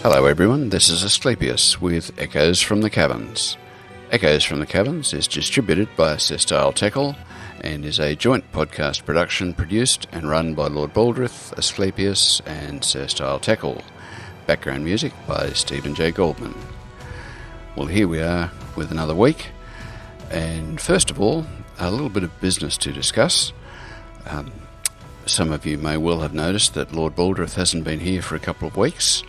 Hello everyone, this is Asclepius with Echoes from the Caverns. Echoes from the Caverns is distributed by Sestile Teckle and is a joint podcast production produced and run by Lord Baldrith, Asclepius and Sestile Teckle. Background music by Steven J Goldman. Well, here we are with another week, and first of all, a little bit of business to discuss. Some of you may well have noticed that Lord Baldrith hasn't been here for a couple of weeks.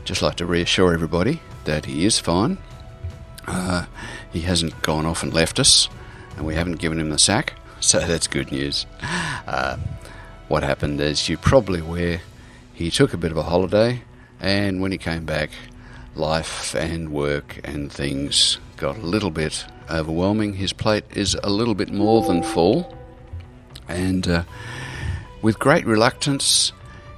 Just like to reassure everybody that he is fine. He hasn't gone off and left us, and we haven't given him the sack, so that's good news. What happened, as you're probably aware, he took a bit of a holiday, and when he came back, life and work and things got a little bit overwhelming. His plate is a little bit more than full, and with great reluctance,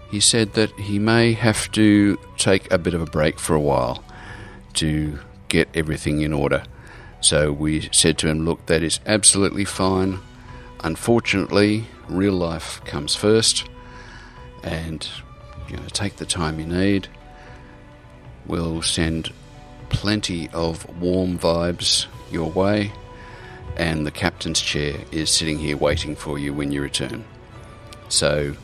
he said that he may have to take a bit of a break for a while to get everything in order. So we said to him, look, that is absolutely fine. Unfortunately, real life comes first, and take the time you need. We'll send plenty of warm vibes your way, and the captain's chair is sitting here waiting for you when you return. So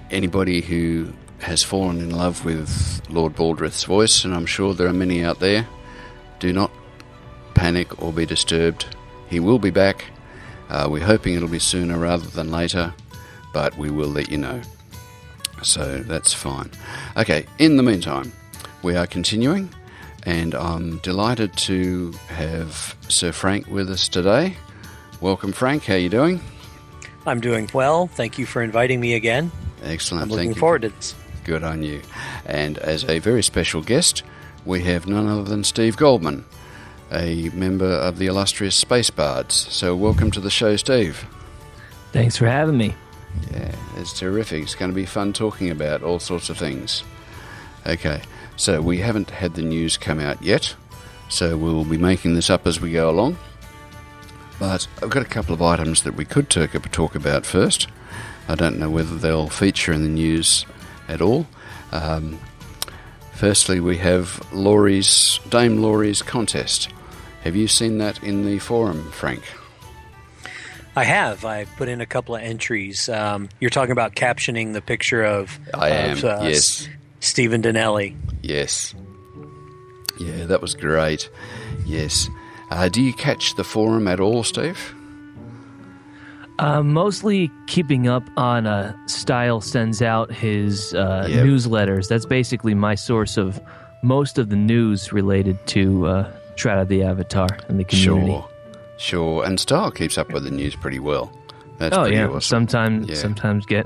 anybody who has fallen in love with Lord Baldrith's voice, and I'm sure there are many out there, do not panic or be disturbed. He will be back. We're hoping it'll be sooner rather than later, but we will let you know. So that's fine. Okay, in the meantime, we are continuing, and I'm delighted to have Sir Frank with us today. Welcome, Frank. How are you doing? I'm doing well. Thank you for inviting me again. Excellent. I'm looking forward to this. Good on you. And as a very special guest, we have none other than Steve Goldman, a member of the illustrious Space Bards. So welcome to the show, Steve. Thanks for having me. Yeah, it's terrific. It's going to be fun talking about all sorts of things. Okay, so we haven't had the news come out yet, so we'll be making this up as we go along. But I've got a couple of items that we could talk about first. I don't know whether they'll feature in the news at all. Firstly, we have Dame Laurie's contest. Have you seen that in the forum, Frank? I have. I put in a couple of entries. You're talking about captioning the picture of yes. Stephen Donnelly. Yes. Yeah, that was great. Yes. Do you catch the forum at all, Steve? Mostly keeping up on Style sends out his newsletters. That's basically my source of most of the news related to Shroud of the Avatar and the community. Sure. And Style keeps up with the news pretty well. That's awesome. Sometimes get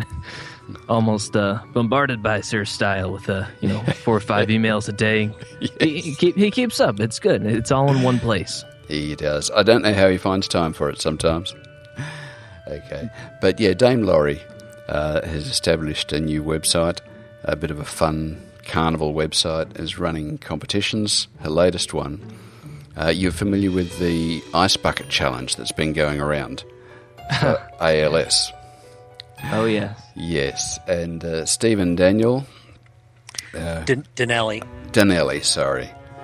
almost bombarded by Sir Style with 4 or 5 emails a day. Yes. He keeps up. It's good. It's all in one place. He does. I don't know how he finds time for it sometimes. Okay. But yeah, Dame Laurie has established a new website, a bit of a fun carnival website, is running competitions. Her latest one. You're familiar with the Ice Bucket Challenge that's been going around? ALS. Oh, yeah. Yes. And Stephen Donnelly.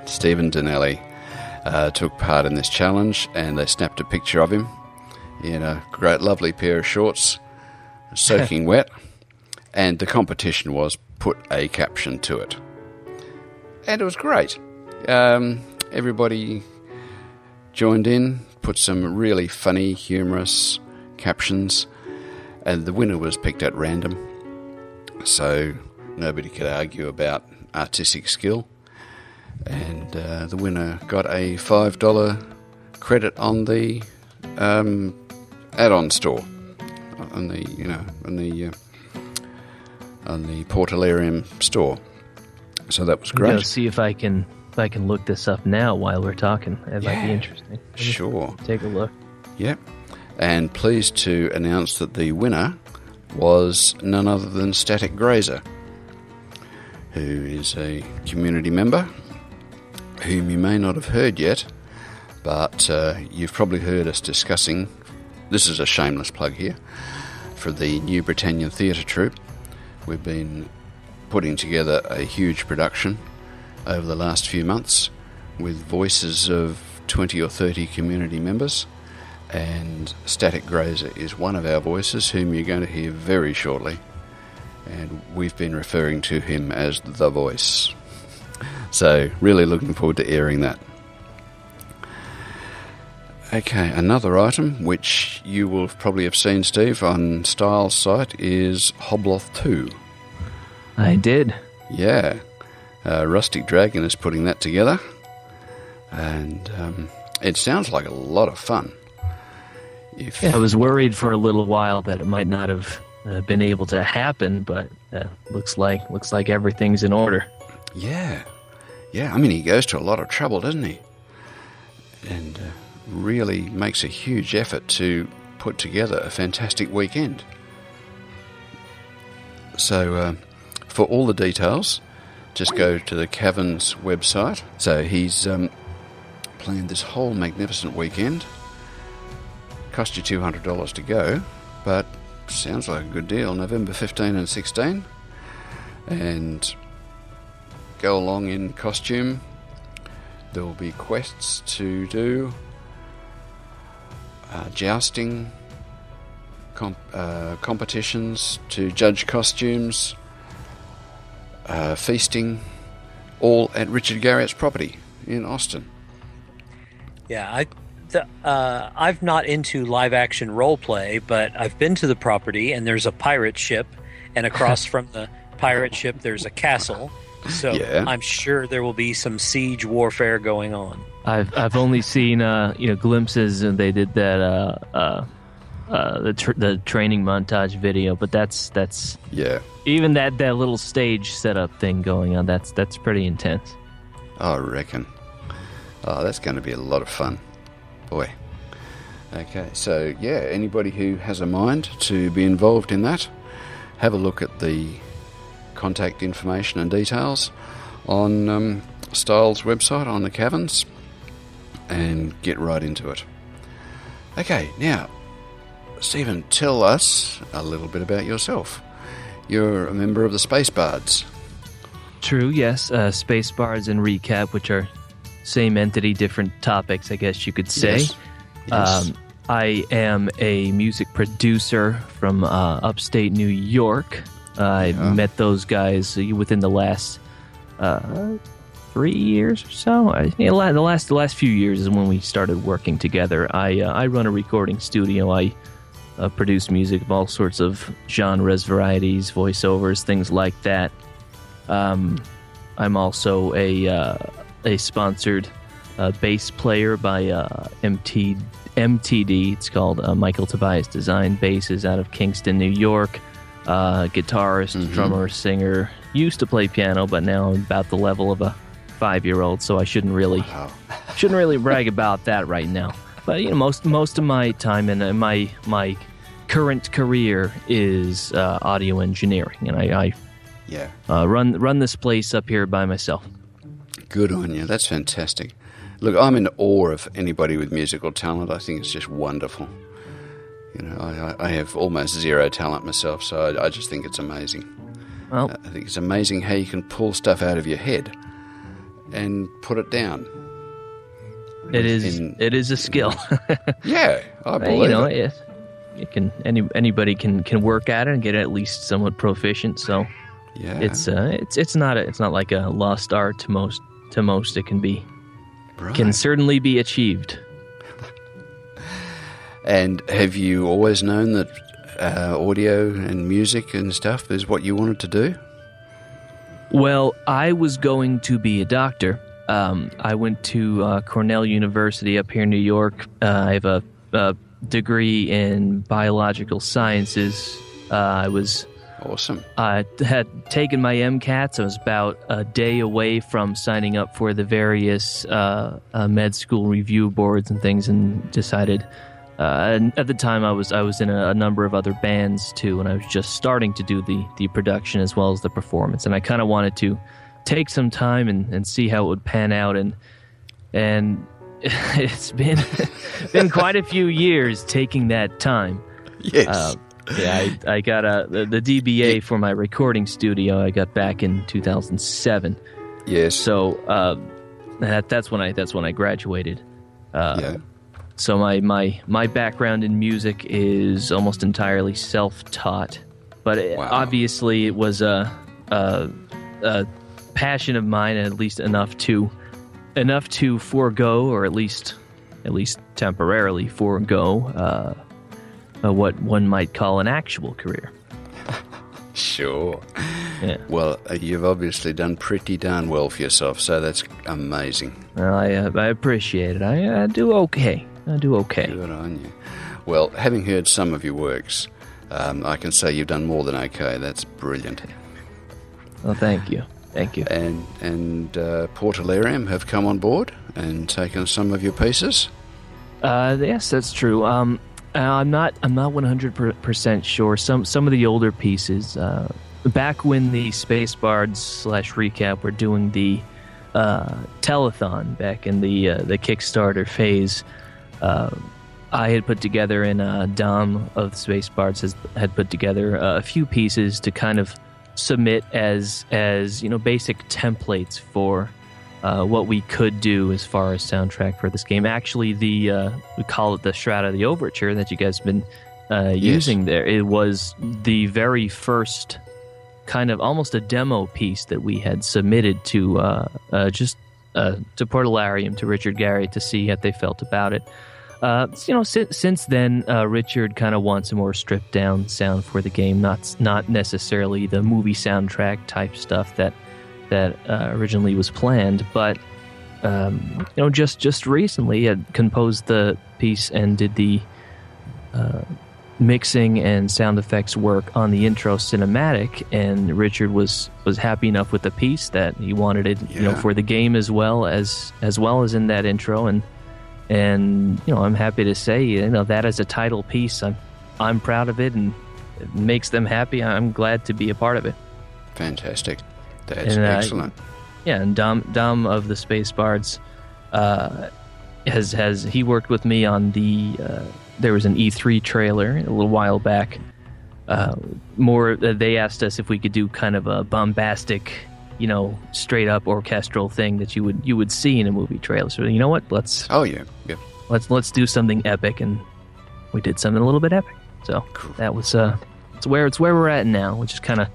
Stephen Donnelly took part in this challenge, and they snapped a picture of him in a great, lovely pair of shorts, soaking wet, and the competition was put a caption to it. And it was great. Everybody joined in, put some really funny, humorous captions, and the winner was picked at random, so nobody could argue about artistic skill. And the winner got a $5 credit on the add-on store, on the Portalarium store. So that was great. I'll see if I can look this up now while we're talking. It might be interesting. Sure. Take a look. Yep. And pleased to announce that the winner was none other than Static Grazer, who is a community member whom you may not have heard yet, but you've probably heard us discussing, this is a shameless plug here, for the New Britannia Theatre Troupe. We've been putting together a huge production over the last few months with voices of 20 or 30 community members, and Static Grazer is one of our voices whom you're going to hear very shortly, and we've been referring to him as the voice. So really looking forward to airing that. Okay, another item which you will probably have seen, Steve, on Styles' site is Hobloth 2. I did. Yeah. Rustic Dragon is putting that together, and it sounds like a lot of fun. I was worried for a little while that it might not have been able to happen, but looks like everything's in order. Yeah. I mean, he goes to a lot of trouble, doesn't he? And really makes a huge effort to put together a fantastic weekend. So, for all the details, just go to the Cavern's website. So he's planned this whole magnificent weekend. Cost you $200 to go, but sounds like a good deal. November 15 and 16. And go along in costume. There will be quests to do. Jousting competitions to judge costumes, feasting, all at Richard Garriott's property in Austin. Yeah, I've not into live action role play, but I've been to the property, and there's a pirate ship, and across from the pirate ship there's a castle. So yeah. I'm sure there will be some siege warfare going on. I've only seen glimpses, and they did that the training montage video, but that's yeah. Even that little stage setup thing going on, that's pretty intense. I reckon. Oh, that's going to be a lot of fun, boy. Okay, so yeah, anybody who has a mind to be involved in that, have a look at the contact information and details on Styles' website on the Caverns, and get right into it. Okay, now, Stephen, tell us a little bit about yourself. You're a member of the Space Bards. True, yes. Space Bards and Recap, which are same entity, different topics, I guess you could say. Yes. I am a music producer from upstate New York. I met those guys within the last 3 years or so. The last few years is when we started working together. I run a recording studio. I produce music of all sorts of genres, varieties, voiceovers, things like that. I'm also a sponsored bass player by MTD. It's called Michael Tobias Design Basses out of Kingston, New York. Guitarist, drummer, singer. Used to play piano, but now I'm about the level of a 5-year-old, so I shouldn't really brag about that right now. But most of my time and my current career is audio engineering, and I run this place up here by myself. Good on you. That's fantastic. Look, I'm in awe of anybody with musical talent. I think it's just wonderful. I have almost zero talent myself, so I just think it's amazing. Well, I think it's amazing how you can pull stuff out of your head and put it down. It is a skill. Yeah, I believe it. Anybody can work at it and get at least somewhat proficient. So yeah, it's not like a lost art to most. It can certainly be achieved. And have you always known that audio and music and stuff is what you wanted to do? Well, I was going to be a doctor. I went to Cornell University up here in New York. I have a degree in biological sciences. I was awesome. I had taken my MCATs. I was about a day away from signing up for the various med school review boards and things, and decided. And at the time, I was in a number of other bands too, and I was just starting to do the production as well as the performance. And I kind of wanted to take some time and see how it would pan out. And it's been quite a few years taking that time. Yes. Yeah, I got the DBA for my recording studio. I got back in 2007. Yes. So that's when I graduated. Yeah. So my background in music is almost entirely self-taught, but obviously it was a passion of mine, at least enough to forego, or at least temporarily forego, what one might call an actual career. Sure. Yeah. Well, you've obviously done pretty darn well for yourself, so that's amazing. Well, I appreciate it. I do okay. Good on you. Well, having heard some of your works, I can say you've done more than okay. That's brilliant. Well, thank you. And Portalarium have come on board and taken some of your pieces? Yes, that's true. I'm not 100% sure. Some of the older pieces, back when the Space Bards / recap were doing the telethon back in the Kickstarter phase, I had put together, and Dom of the Space Bards had put together a few pieces to kind of submit as basic templates for what we could do as far as soundtrack for this game. Actually, we call it the Shroud of the Overture that you guys have been using there. It was the very first kind of almost a demo piece that we had submitted to Portalarium, to Richard Garriott, to see how they felt about it. Since then, Richard kind of wants a more stripped down sound for the game, not necessarily the movie soundtrack type stuff that originally was planned, but just recently had composed the piece and did the mixing and sound effects work on the intro cinematic, and Richard was happy enough with the piece that he wanted it for the game as well as in that intro, and I'm happy to say that as a title piece, I'm proud of it, and it makes them happy. I'm glad to be a part of it. Fantastic. That's excellent. And Dom of the Space Bards he worked with me on there was an E3 trailer a little while back. They asked us if we could do kind of a bombastic, straight up orchestral thing that you would see in a movie trailer. So you know what? Let's do something epic, and we did something a little bit epic. So cool. That was it's where we're at now, which is kind of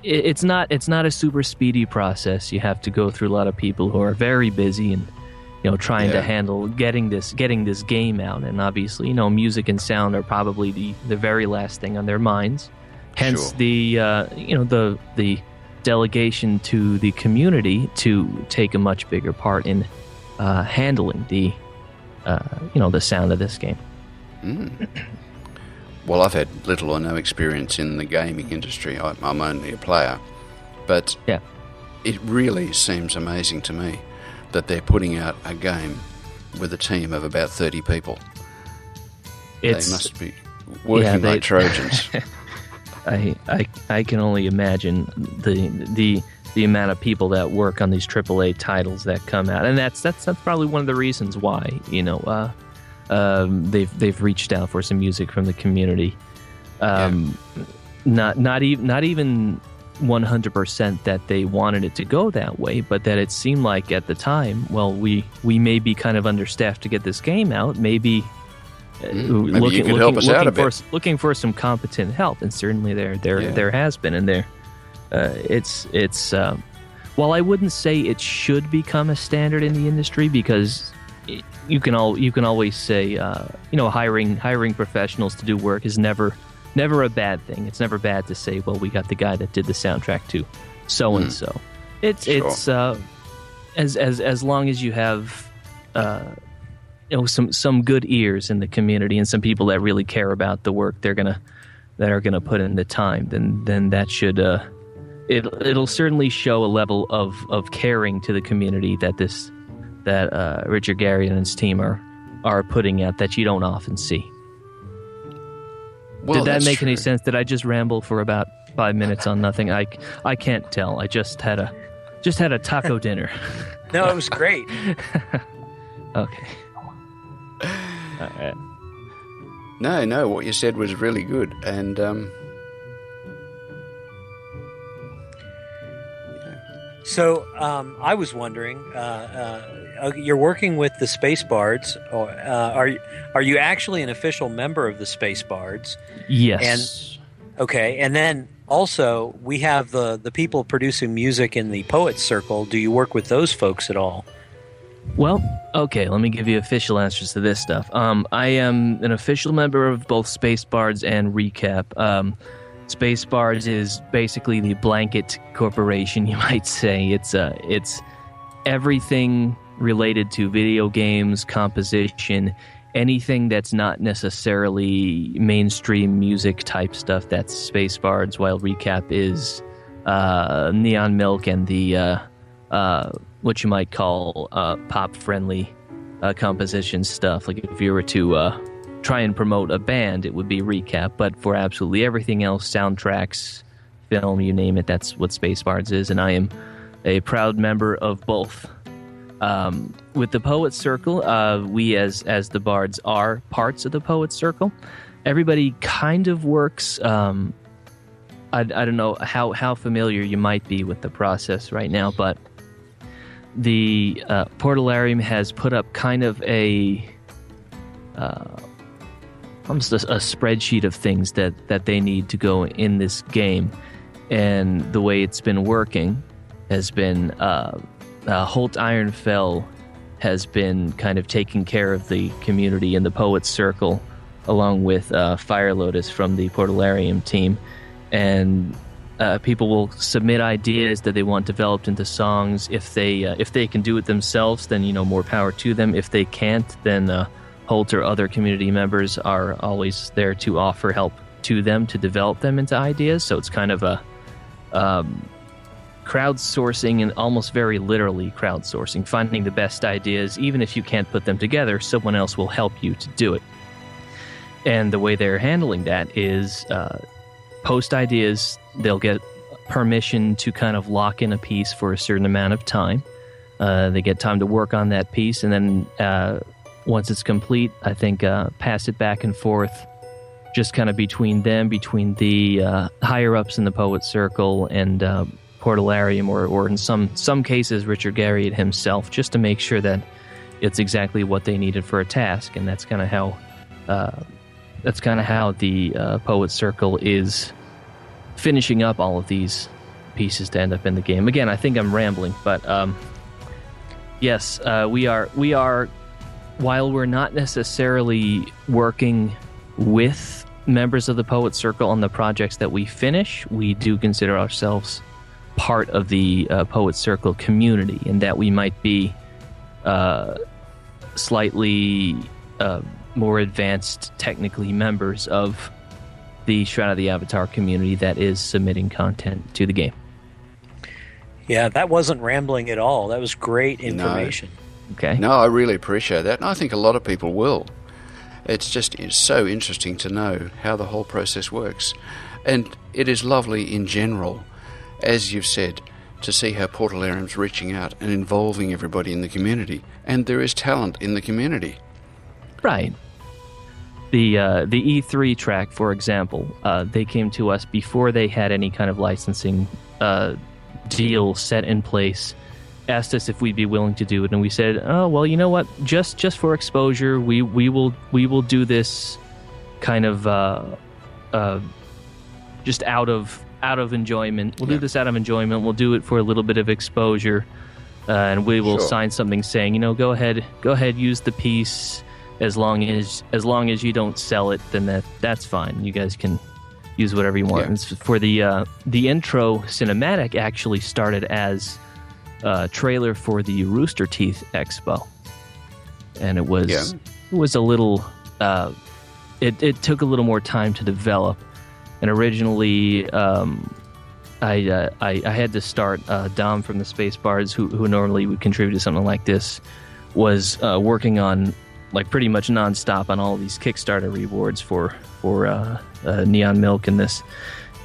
it's not a super speedy process. You have to go through a lot of people who are very busy and trying to handle getting this game out, and obviously music and sound are probably the very last thing on their minds. Hence the delegation to the community to take a much bigger part in handling the sound of this game. Well, I've had little or no experience in the gaming industry. I'm only a player, but it really seems amazing to me that they're putting out a game with a team of about 30 people. They must be working like Trojans. I can only imagine the amount of people that work on these AAA titles that come out, and that's probably one of the reasons why they've reached out for some music from the community. Not even 100% that they wanted it to go that way, but that it seemed like at the time, well, we may be kind of understaffed to get this game out. Maybe you could help us out a bit. Looking for some competent help, and certainly there has been, and there it's while I wouldn't say it should become a standard in the industry, because you can always say hiring professionals to do work is never a bad thing. It's never bad to say, well, we got the guy that did the soundtrack to so and so. It's as long as you have some good ears in the community and some people that really care about the work that are gonna put in the time, then that should it'll certainly show a level of caring to the community that Richard Garriott and his team are putting out that you don't often see. Well, did that make any sense? Did I just ramble for about 5 minutes on nothing? I can't tell. I just had a taco dinner. No, it was great. Okay. All right. No, what you said was really good. And So I was wondering, you're working with the Space Bards, or are you actually an official member of the Space Bards? Yes. And then also we have the people producing music in the Poets Circle. Do you work with those folks at all? Well, okay, let me give you official answers to this stuff. I am an official member of both Space Bards and Recap. Space Bards is basically the blanket corporation, you might say. It's everything related to video games, composition, anything that's not necessarily mainstream music type stuff. That's Space Bards, while Recap is Neon Milk and the what you might call pop-friendly composition stuff. Like if you were to try and promote a band, it would be Recap. But for absolutely everything else, soundtracks, film, you name it, that's what Space Bards is. And I am a proud member of both. With the Poets Circle, we as the Bards are parts of the Poets Circle. Everybody kind of works. I don't know how familiar you might be with the process right now, but the Portalarium has put up kind of almost a spreadsheet of things that they need to go in this game. And the way it's been working has been Holt Ironfell has been kind of taking care of the community in the Poets Circle, along with Fire Lotus from the Portalarium team. And people will submit ideas that they want developed into songs. If they can do it themselves, then more power to them. If they can't, then Holt or other community members are always there to offer help to them to develop them into ideas. So it's kind of a crowdsourcing, and almost very literally crowdsourcing, finding the best ideas. Even if you can't put them together, someone else will help you to do it. And the way they're handling that is post ideas. They'll get permission to kind of lock in a piece for a certain amount of time. They get time to work on that piece, and then once it's complete, I think pass it back and forth, just kind of between the higher-ups in the Poet Circle and Portalarium, or in some cases Richard Garriott himself, just to make sure that it's exactly what they needed for a task. And that's kind of how the Poet Circle is finishing up all of these pieces to end up in the game. Again, I think I'm rambling, but yes, we are. While we're not necessarily working with members of the Poet Circle on the projects that we finish, we do consider ourselves part of the Poet Circle community, and that we might be slightly more advanced technically members of the Shroud of the Avatar community that is submitting content to the game. Yeah, that wasn't rambling at all. That was great information. Okay. No, I really appreciate that, and I think a lot of people will. It's so interesting to know how the whole process works. And it is lovely in general, as you've said, to see how Portalarium's reaching out and involving everybody in the community. And there is talent in the community. Right. The E3 track, for example, they came to us before they had any kind of licensing deal set in place. Asked us if we'd be willing to do it, and we said, "Oh, well, you know what? Just for exposure, we will do this kind of just out of enjoyment. We'll do this out of enjoyment. We'll do it for a little bit of exposure, and we will sign something saying, go ahead, use the piece. As long as you don't sell it, then that's fine. You guys can use whatever you want." Yeah. For the intro cinematic actually started as trailer for the Rooster Teeth Expo, and it was a little it took a little more time to develop. And originally I had to start. Dom from the Space Bards, who normally would contribute to something like this, was working on like pretty much nonstop on all of these Kickstarter rewards for Neon Milk and this.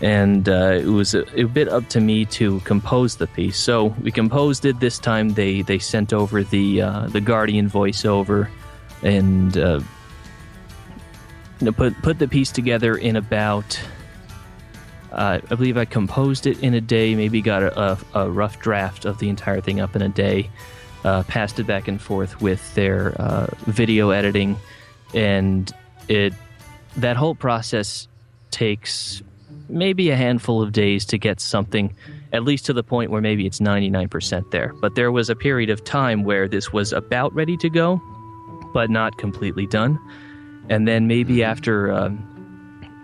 And it was a bit up to me to compose the piece. So we composed it. This time they sent over the Guardian voiceover, and put the piece together in about. I believe I composed it in a day. Maybe got a rough draft of the entire thing up in a day. Passed it back and forth with their video editing, and that whole process takes maybe a handful of days to get something, at least to the point where maybe it's 99% there. But there was a period of time where this was about ready to go, but not completely done. And then maybe after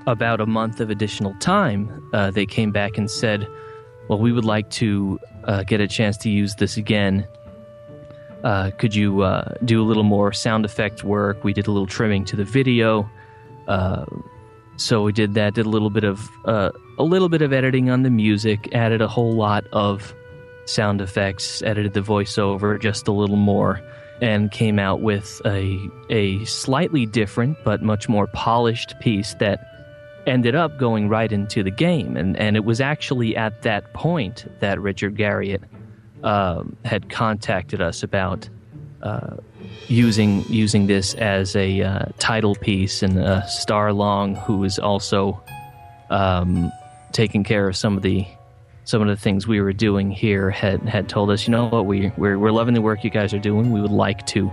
about a month of additional time, they came back and said, well, we would like to get a chance to use this again. Could you do a little more sound effect work? We did a little trimming to the video. So we did that, did a little bit of editing on the music, added a whole lot of sound effects, edited the voiceover just a little more, and came out with a slightly different but much more polished piece that ended up going right into the game. And it was actually at that point that Richard Garriott had contacted us about using this as a title piece, and Starlong, who is also taking care of some of the things we were doing here, had told us, you know what, we're loving the work you guys are doing. We would like to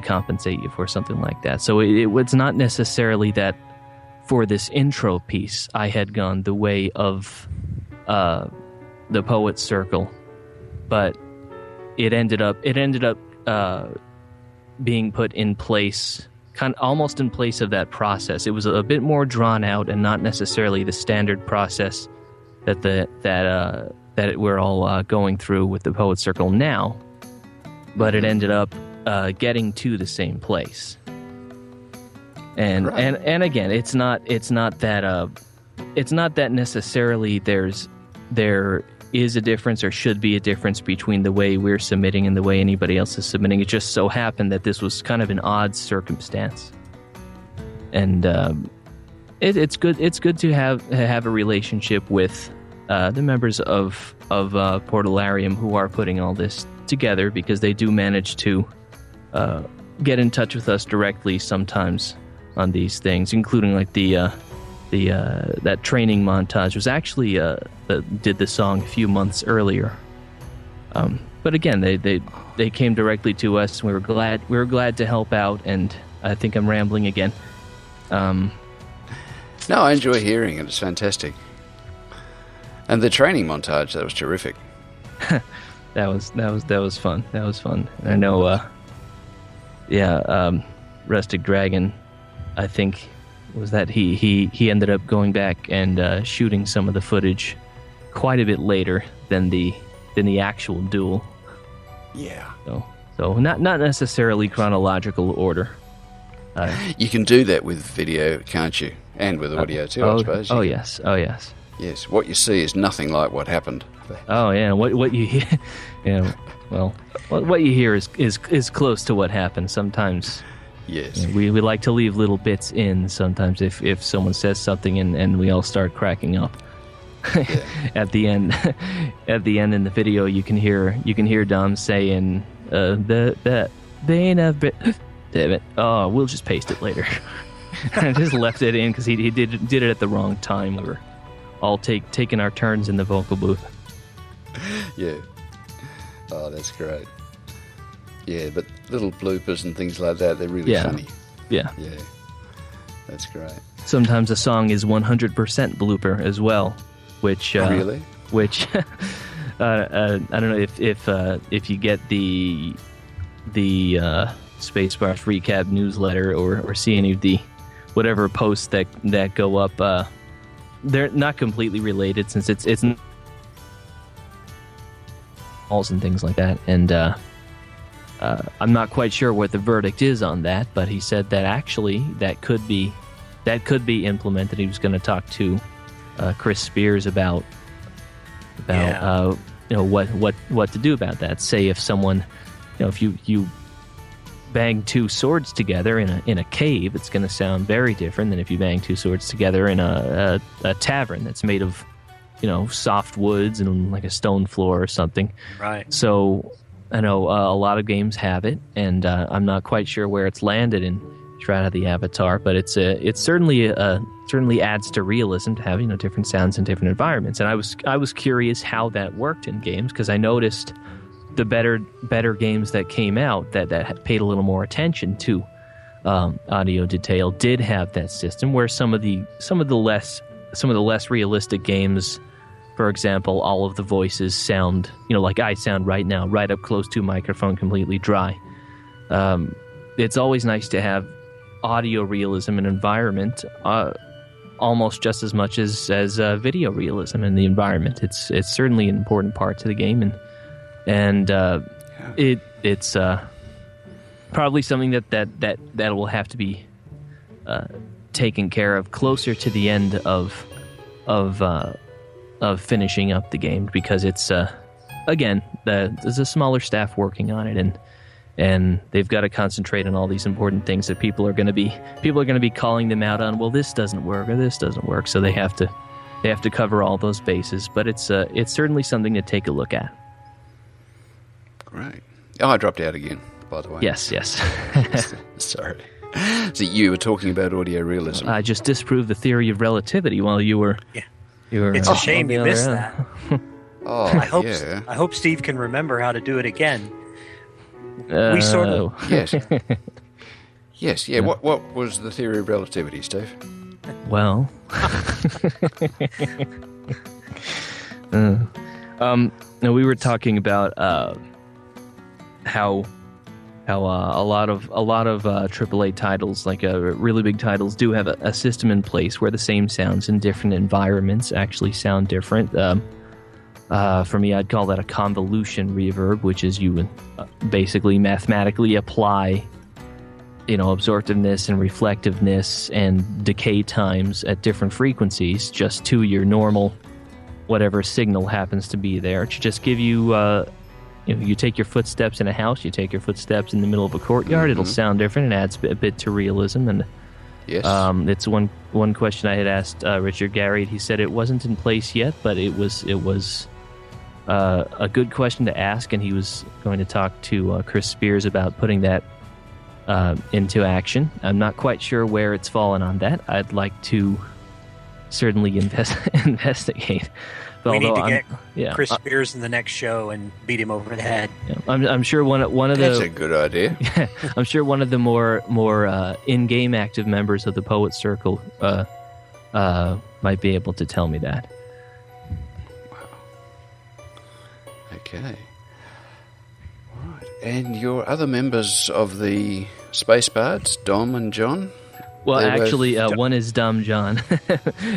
compensate you for something like that. So it was not necessarily that for this intro piece I had gone the way of the Poets Circle, but it ended up being put in place, almost in place of that process. It was a bit more drawn out and not necessarily the standard process that we're all going through with the Poets Circle now, but it ended up getting to the same place. And right. and again, it's not that necessarily there is a difference or should be a difference between the way we're submitting and the way anybody else is submitting. It just so happened that this was kind of an odd circumstance, and it's good to have a relationship with the members of Portalarium who are putting all this together, because they do manage to get in touch with us directly sometimes on these things, including like that training montage was actually did the song a few months earlier. But again, they came directly to us, and we were glad to help out. And I think I'm rambling again. No, I enjoy hearing it. It's fantastic. And the training montage, that was terrific. that was fun. That was fun. I know. Rustic Dragon, I think, was that he ended up going back and shooting some of the footage quite a bit later than the actual duel. Yeah. So not necessarily chronological order. You can do that with video, can't you? And with audio too, I suppose. Oh yes. Yes. What you see is nothing like what happened. Oh yeah. What you hear? Yeah. Well, what you hear is close to what happened. Sometimes. Yes. We like to leave little bits in sometimes if someone says something and we all start cracking up. Yeah. At the end in the video, you can hear Dom saying they ain't have been. Damn it! Oh, we'll just paste it later. I just left it in because he did it at the wrong time. We were all taking our turns in the vocal booth. Yeah. Oh, that's great. Yeah, but little bloopers and things like that, they're really funny. Yeah. Yeah. That's great. Sometimes a song is 100% blooper as well, which really? Which I don't know if you get the Space Bards recap newsletter or see any of the whatever posts that go up. They're not completely related, since it's balls and things like that, and I'm not quite sure what the verdict is on that, but he said that actually that could be implemented. He was going to talk to Chris Spears about what to do about that. Say if someone, if you bang two swords together in a cave, it's going to sound very different than if you bang two swords together in a tavern that's made of soft woods and like a stone floor or something. Right. So I know a lot of games have it, and I'm not quite sure where it's landed in Shroud of the Avatar, but it's certainly adds to realism to have different sounds in different environments. And I was curious how that worked in games, because I noticed the better games that came out that paid a little more attention to audio detail did have that system, where some of the less realistic games, for example, all of the voices sound like I sound right now, right up close to a microphone, completely dry. It's always nice to have audio realism in environment, almost just as much as video realism in the environment. It's certainly an important part to the game, and it's probably something that will have to be taken care of closer to the end of finishing up the game, because it's again there's a smaller staff working on it, and they've got to concentrate on all these important things that people are going to be calling them out on. Well, this doesn't work or this doesn't work, so they have to cover all those bases. But it's certainly something to take a look at. Great. Oh, I dropped out again, by the way. Yes. Sorry. So you were talking about audio realism. I just disproved the theory of relativity while you were. Yeah. It's a shame you missed that. Oh, I hope Steve can remember how to do it again. We sort of. Yes. Yeah. What was the theory of relativity, Steve? Well. No, we were talking about how a lot of AAA titles, like really big titles, do have a system in place where the same sounds in different environments actually sound different. For me, I'd call that a convolution reverb, which is you basically mathematically apply, absorptiveness and reflectiveness and decay times at different frequencies just to your normal whatever signal happens to be there, to just give you, you take your footsteps in a house, you take your footsteps in the middle of a courtyard, it'll sound different. It adds a bit to realism. And yes, it's one question I had asked Richard Garriott. He said it wasn't in place yet, but it was a good question to ask, and he was going to talk to Chris Spears about putting that into action. I'm not quite sure where it's fallen on that. I'd like to certainly investigate. We need to get Chris Spears in the next show and beat him over the head. Yeah, I'm sure one of the. That's a good idea. I'm sure one of the more in-game active members of the Poet Circle might be able to tell me that. Okay. All right. And your other members of the Space Bards, Dom and John? Well, actually, one is Dom John.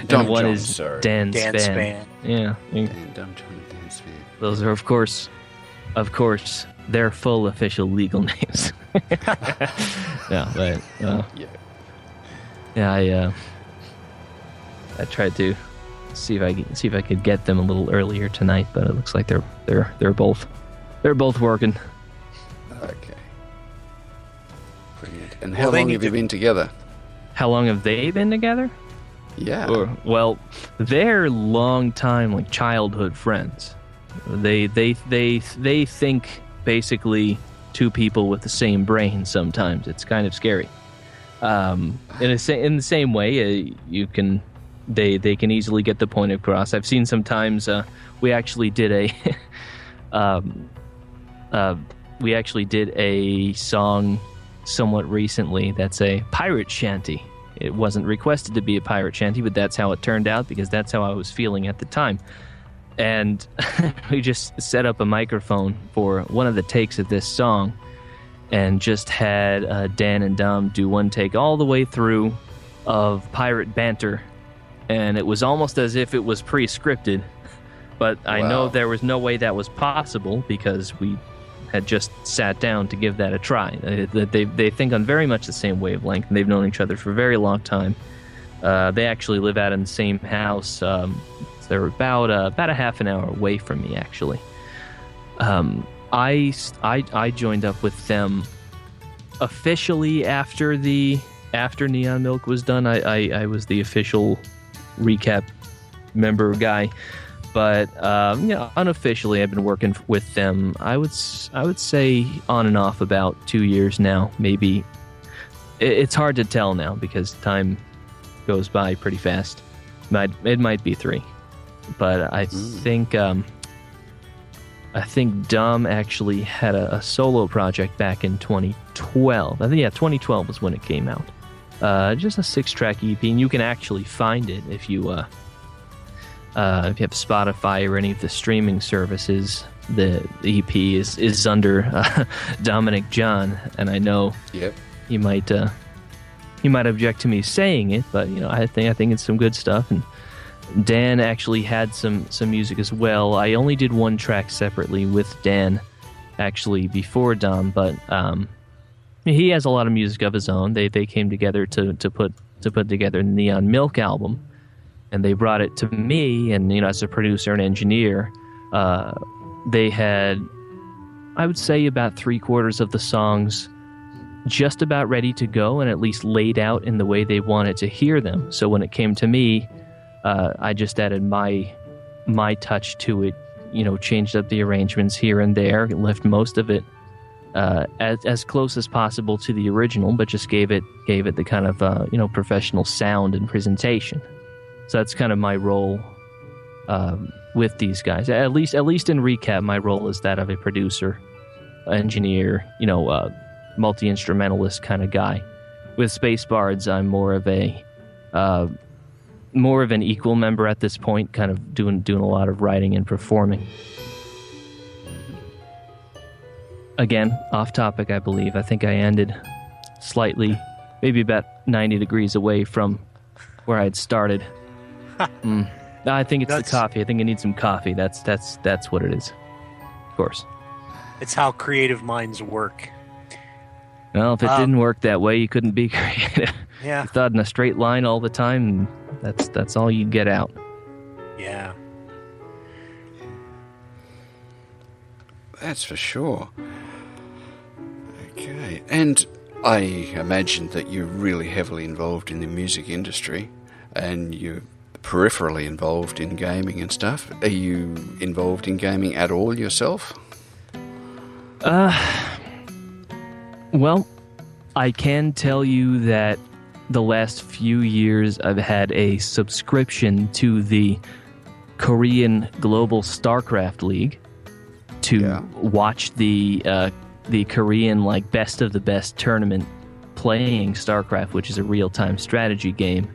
And one is Dan Span. Yeah. Dan, Dom John, and Dan Span. Those are, of course, their full official legal names. I tried to see if I could get them a little earlier tonight, but it looks like they're both working. Okay. Brilliant. And how long have you been together? How long have they been together? Yeah. Well, they're long time, like childhood friends. They think basically two people with the same brain. Sometimes it's kind of scary. In the same way, they can easily get the point across. I've seen sometimes we actually did a song somewhat recently that's a pirate shanty. It wasn't requested to be a pirate shanty, but that's how it turned out, because that's how I was feeling at the time. And we just set up a microphone for one of the takes of this song and just had Dan and Dom do one take all the way through of pirate banter. And it was almost as if it was pre-scripted, but I know there was no way that was possible because we had just sat down to give that a try. They think on very much the same wavelength, and they've known each other for a very long time. They actually live out in the same house. They're about a half an hour away from me, actually. I joined up with them officially after Neon Milk was done. I was the official recap member guy, but unofficially I've been working with them. I would say on and off about 2 years now, maybe it's hard to tell now because time goes by pretty fast. It might be 3, but I think Dom actually had a solo project back in 2012. I think 2012 was when it came out. Just a 6-track EP, and you can actually find it if you have Spotify or any of the streaming services. The EP is under Dominic John, and I know he might object to me saying it, but I think it's some good stuff. And Dan actually had some music as well. I only did 1 track separately with Dan actually before Dom, but he has a lot of music of his own. They came together to put together the Neon Milk album, and they brought it to me. And as a producer and engineer, they had, I would say, about 3/4 of the songs just about ready to go and at least laid out in the way they wanted to hear them. So when it came to me, I just added my touch to it, changed up the arrangements here and there, left most of it as close as possible to the original, but just gave it the kind of professional sound and presentation. So that's kind of my role with these guys. At least in recap, my role is that of a producer, engineer, multi-instrumentalist kind of guy. With Space Bards, I'm more of an equal member at this point, kind of doing a lot of writing and performing. Again, off topic, I believe. I think I ended slightly, maybe about 90 degrees away from where I had started. I think it's the coffee. I think I need some coffee. That's what it is. Of course. It's how creative minds work. Well, if it didn't work that way, you couldn't be creative. Yeah. You thought in a straight line all the time, that's all you'd get out. Yeah. That's for sure. Okay. And I imagine that you're really heavily involved in the music industry, and you're peripherally involved in gaming and stuff. Are you involved in gaming at all yourself? Well, I can tell you that the last few years I've had a subscription to the Korean Global StarCraft League to watch the Korean best of the best tournament playing StarCraft, which is a real-time strategy game.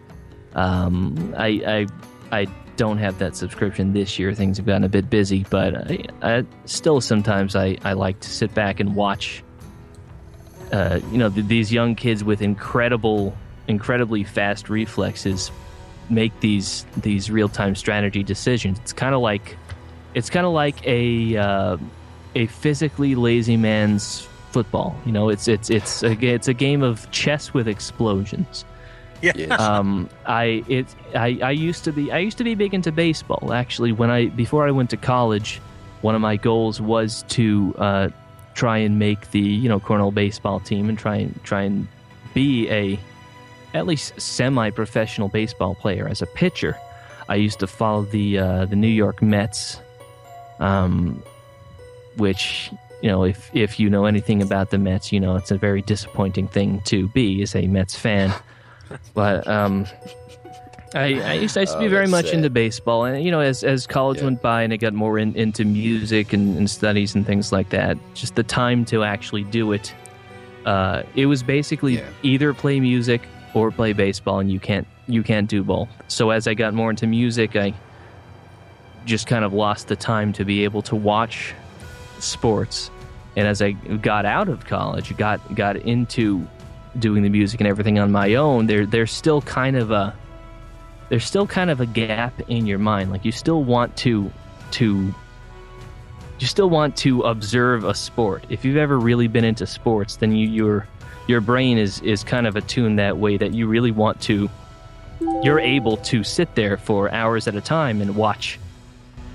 I don't have that subscription this year. Things have gotten a bit busy, but I still sometimes I like to sit back and watch these young kids with incredibly fast reflexes make these real-time strategy decisions. It's kind of like a physically lazy man's football. It's a game of chess with explosions. Yeah. Yes. I used to be big into baseball. Actually, before I went to college, one of my goals was to try and make the Cornell baseball team and try and be a at least semi-professional baseball player as a pitcher. I used to follow the New York Mets, which if you know anything about the Mets, it's a very disappointing thing to be as a Mets fan. But I used to be very much into baseball, and as college went by and I got more into music and studies and things like that, just the time to actually do it, it was basically either play music or play baseball, and you can't do both. So as I got more into music, I just kind of lost the time to be able to watch sports. And as I got out of college, got into doing the music and everything on my own, there's still kind of a gap in your mind. Like you still want to observe a sport. If you've ever really been into sports, then your brain is kind of attuned that way, that you really want to. You're able to sit there for hours at a time and watch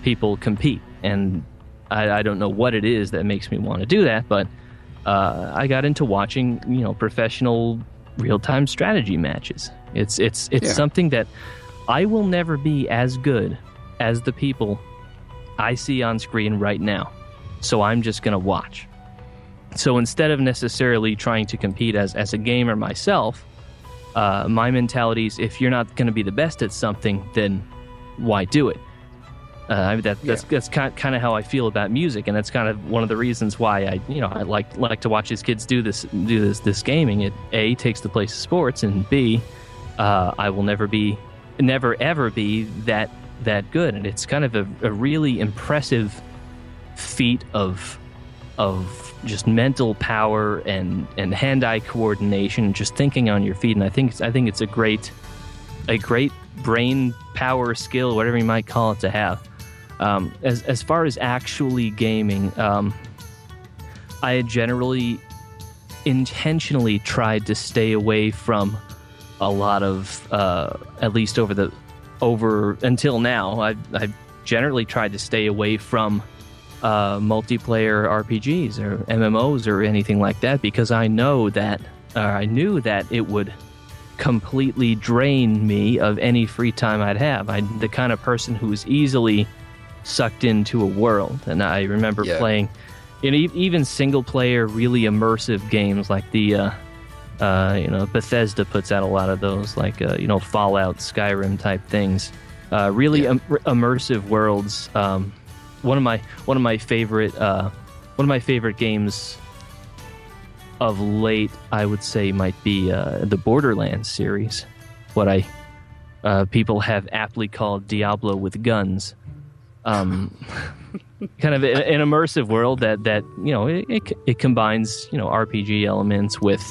people compete. And I don't know what it is that makes me want to do that, but I got into watching, professional real-time strategy matches. It's something that I will never be as good as the people I see on screen right now. So I'm just going to watch. So instead of necessarily trying to compete as a gamer myself, my mentality is, if you're not going to be the best at something, then why do it? That's kind of how I feel about music, and that's kind of one of the reasons why I like to watch these kids do this gaming. It A, takes the place of sports, and B, I will never ever be that good, and it's kind of a really impressive feat of just mental power and hand-eye coordination, just thinking on your feet. And I think it's a great brain power skill, whatever you might call it, to have. As far as actually gaming, I had generally intentionally tried to stay away from a lot of, at least until now, I've generally tried to stay away from multiplayer RPGs or MMOs or anything like that, because I knew that it would completely drain me of any free time I'd have. I'm the kind of person who is easily sucked into a world, and I remember playing even single player, really immersive games like the Bethesda puts out a lot of those, like Fallout, Skyrim type things. Really immersive worlds. One of my favorite games of late, I would say, might be the Borderlands series. What people have aptly called Diablo with guns. Kind of an immersive world that it combines RPG elements with.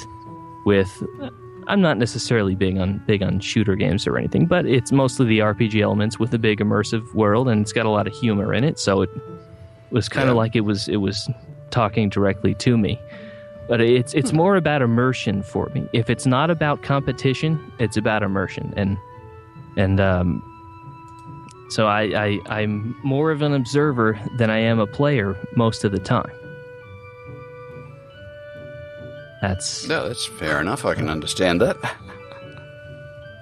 I'm not necessarily big on shooter games or anything, but it's mostly the RPG elements with a big immersive world, and it's got a lot of humor in it. So it was kind of like it was talking directly to me. But it's more about immersion for me. If it's not about competition, it's about immersion, and so I'm more of an observer than I am a player most of the time. That's fair enough. I can understand that.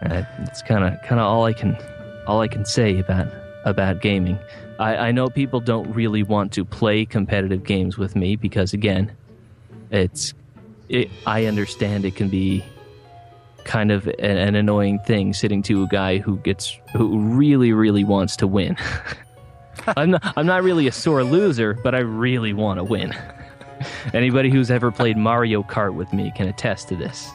It's kind of all I can say about gaming. I know people don't really want to play competitive games with me because, again, I understand it can be kind of an annoying thing sitting to a guy who really, really wants to win. I'm not really a sore loser, but I really want to win. Anybody who's ever played Mario Kart with me can attest to this.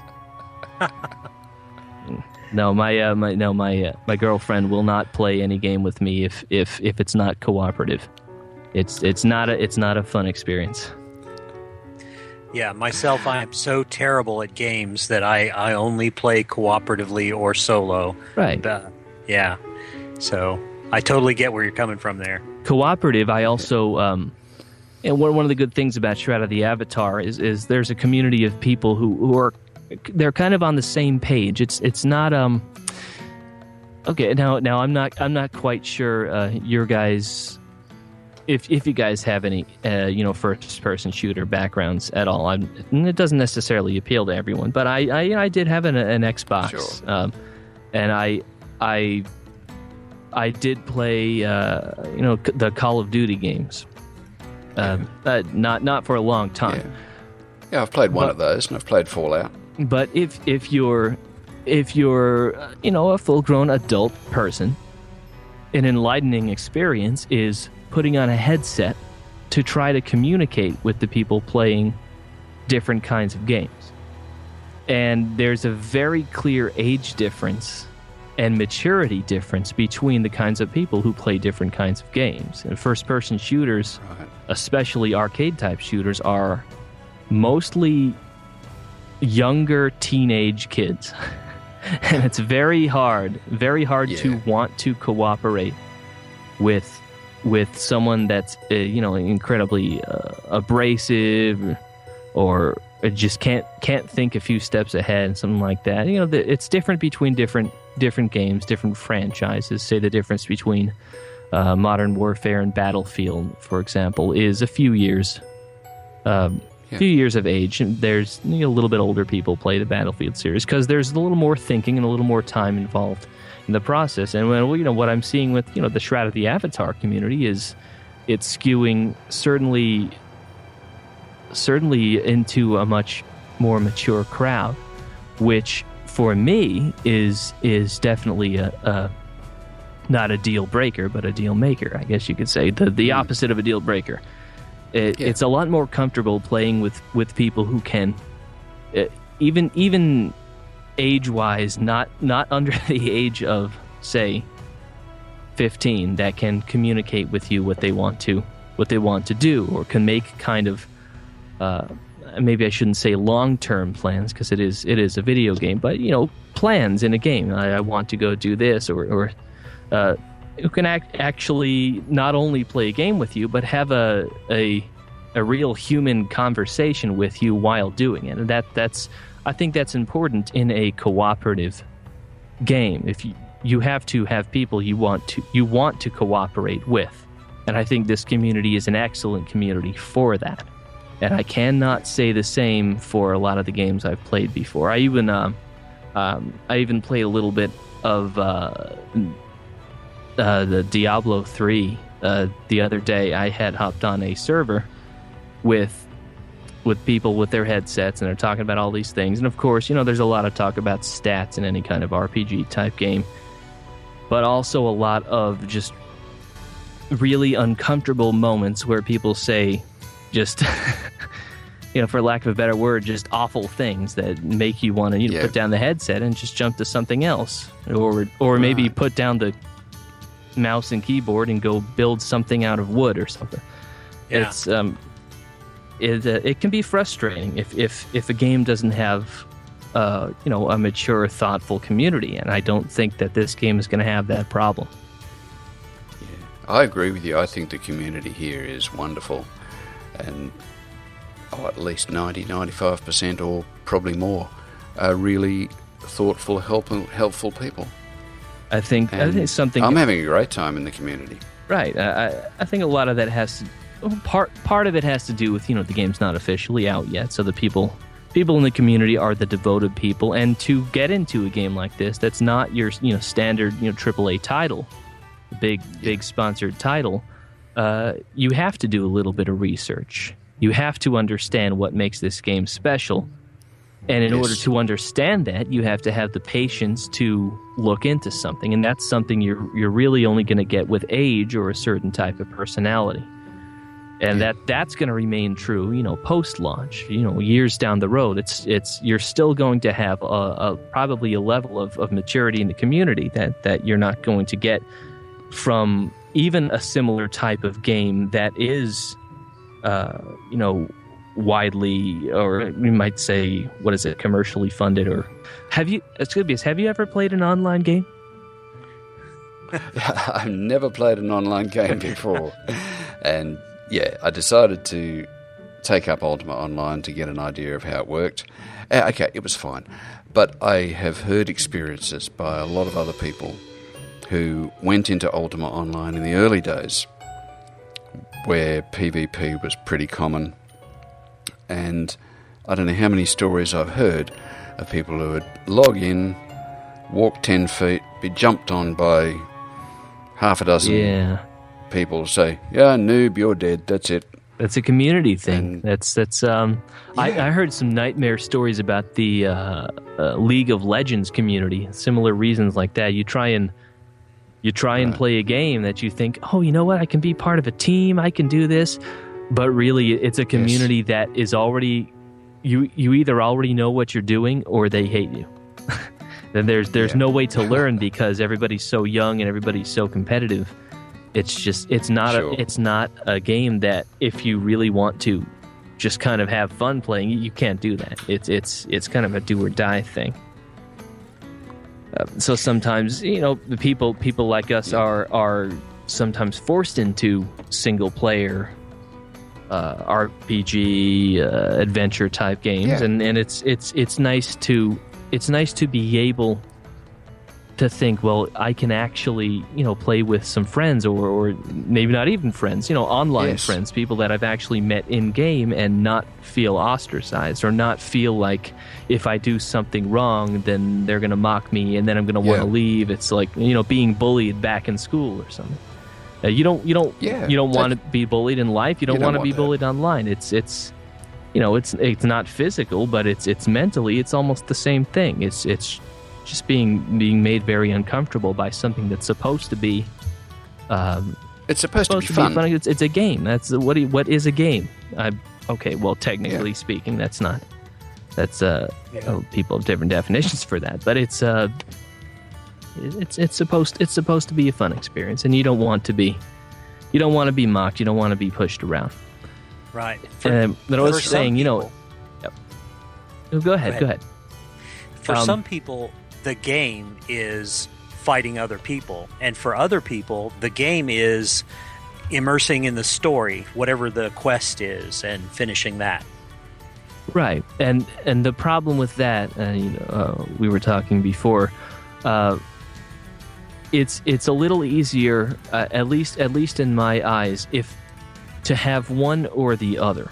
No, my girlfriend will not play any game with me if it's not cooperative. It's not a fun experience. Yeah, myself, I am so terrible at games that I only play cooperatively or solo. Right. Yeah. So I totally get where you're coming from there. Cooperative, I also and one of the good things about Shroud of the Avatar is there's a community of people who are, they're kind of on the same page. It's not okay. Now I'm not quite sure your guys, if you guys have any first person shooter backgrounds at all. It doesn't necessarily appeal to everyone, but I did have an Xbox, sure. And I did play the Call of Duty games. Not for a long time. Yeah, I've played one of those, and I've played Fallout. But if you're a full-grown adult person, an enlightening experience is putting on a headset to try to communicate with the people playing different kinds of games. And there's a very clear age difference and maturity difference between the kinds of people who play different kinds of games. And first-person shooters, right, especially arcade-type shooters, are mostly younger teenage kids. And it's very hard to want to cooperate with someone that's incredibly abrasive or just can't think a few steps ahead, something like that. It's different between different games, different franchises. Say the difference between Modern Warfare and Battlefield, for example, is a few years of age. There's a little bit older people play the Battlefield series because there's a little more thinking and a little more time involved in the process. And what I'm seeing with the Shroud of the Avatar community is it's skewing certainly certainly into a much more mature crowd, which for me is definitely a not a deal breaker, but a deal maker, I guess you could say. The opposite of a deal breaker. It's a lot more comfortable playing with people who can, even age-wise, not under the age of, say, 15, that can communicate with you what they want to do, or can make kind of, maybe I shouldn't say long-term plans, because it is a video game, but plans in a game. I want to go do this, or who can actually not only play a game with you, but have a real human conversation with you while doing it. And I think that's important in a cooperative game. If you have to have people you want to cooperate with, and I think this community is an excellent community for that. And I cannot say the same for a lot of the games I've played before. I even played a little bit of the Diablo 3 the other day. I had hopped on a server with people with their headsets, and they're talking about all these things. And of course, there's a lot of talk about stats in any kind of RPG type game, but also a lot of just really uncomfortable moments where people say just for lack of a better word, just awful things that make you want to put down the headset and just jump to something else, or maybe put down the mouse and keyboard and go build something out of wood or something. It's it can be frustrating if a game doesn't have a mature, thoughtful community, and I don't think that this game is going to have that problem. Yeah, I agree with you. I think the community here is wonderful, and at least 90-95%, or probably more, are really thoughtful, helpful people. I think something. I'm having a great time in the community. Right. I think a lot of that has to. Part of it has to do with the game's not officially out yet, so the people in the community are the devoted people, and to get into a game like this, that's not your standard AAA title, big sponsored title. You have to do a little bit of research. You have to understand what makes this game special. And in order to understand that, you have to have the patience to look into something. And that's something you're really only going to get with age or a certain type of personality. And that's going to remain true, post-launch, years down the road. You're still going to have probably a level of maturity in the community that you're not going to get from even a similar type of game that is, widely, or we might say, commercially funded. Or have you ever played an online game? I've never played an online game before, and I decided to take up Ultima Online to get an idea of how it worked. Okay, it was fine, but I have heard experiences by a lot of other people who went into Ultima Online in the early days, where PvP was pretty common. And I don't know how many stories I've heard of people who would log in, walk 10 feet, be jumped on by half a dozen people, say, noob, you're dead, that's it. That's a community thing. I heard some nightmare stories about the League of Legends community, similar reasons like that. You try and play a game that you think, you know what, I can be part of a team, I can do this. But really, it's a community that is already, you either already know what you're doing or they hate you. Then there's no way to learn because everybody's so young and everybody's so competitive. It's not a game that if you really want to just kind of have fun playing, you can't do that. It's kind of a do or die thing. So sometimes the people like us are sometimes forced into single player RPG adventure type games, and it's nice to be able to think, well, I can actually play with some friends, or maybe not even friends, online friends, people that I've actually met in game, and not feel ostracized, or not feel like if I do something wrong then they're gonna mock me and then I'm gonna want to leave. It's like being bullied back in school or something. You don't want to be bullied in life. You don't want to be bullied online. It's it's not physical, but it's mentally, it's almost the same thing. It's just being made very uncomfortable by something that's supposed to be. It's supposed to be fun. It's a game. That's what is a game? Okay, well, technically speaking, that's not. That's people have different definitions for that, but it's supposed to be a fun experience, and you don't want to be mocked. You don't want to be pushed around. Right. But I was saying, Yep. Go ahead. For some people, the game is fighting other people, and for other people, the game is immersing in the story, whatever the quest is, and finishing that. Right, and the problem with that, we were talking before. It's a little easier, at least in my eyes, to have one or the other.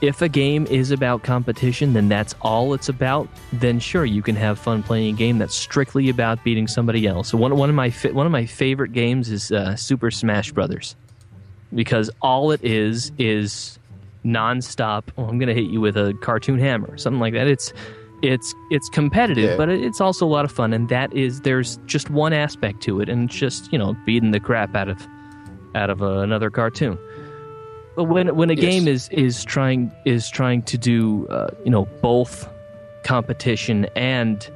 If a game is about competition, then that's all it's about. Then sure, you can have fun playing a game that's strictly about beating somebody else. So one of my favorite games is Super Smash Brothers, because all it is nonstop. Oh, I'm going to hit you with a cartoon hammer or something like that. It's competitive, but it's also a lot of fun, and there's just one aspect to it, and it's just beating the crap out of another cartoon. But when a game is trying to do both competition and